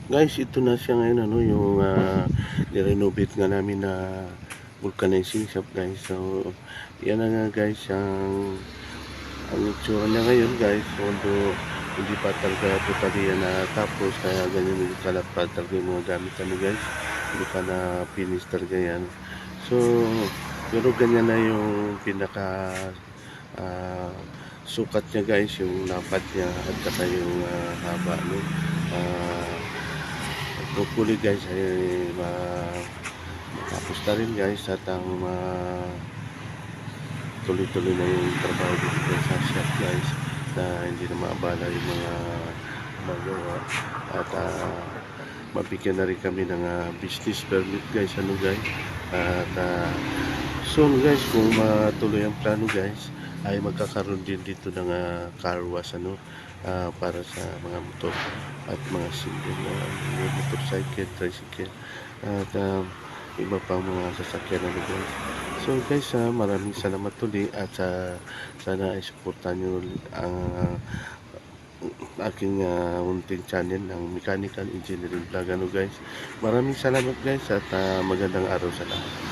Guys, ito na siya ngayon, ano, yung nirenovate nga namin na vulcanizing shop, guys. So, yan na nga, guys, ang itsura niya ngayon, guys. Although, hindi pa talaga totally yan na tapos, kaya ganyan yung kalat pa talaga yung mga gamit, ano, guys. Hindi pa na finish talaga yan. So, pero ganyan na yung pinaka ah, sukat niya, guys, yung lapad niya at saka yung haba, no. Ah, Hopefully, guys, ay matapos na rin, guys, at ang tuloy-tuloy na yung trabaho dito, guys, sa shop, guys, na hindi na maabala yung mga magawa at mabigyan na rin kami ng business permit, guys, ano, guys, at soon, guys, kung matuloy ang plano, guys, ay magkakaroon din dito ng car wash, ano, para sa mga motor at mga single na motorcycle, tricycle at iba pang mga sasakyan, ano, guys. So, guys, maraming salamat ulit at sana ay supportan nyo ang aking munting channel ng Mechanical Engineering Vlog, ano, guys. Maraming salamat, guys, at magandang araw sa lahat.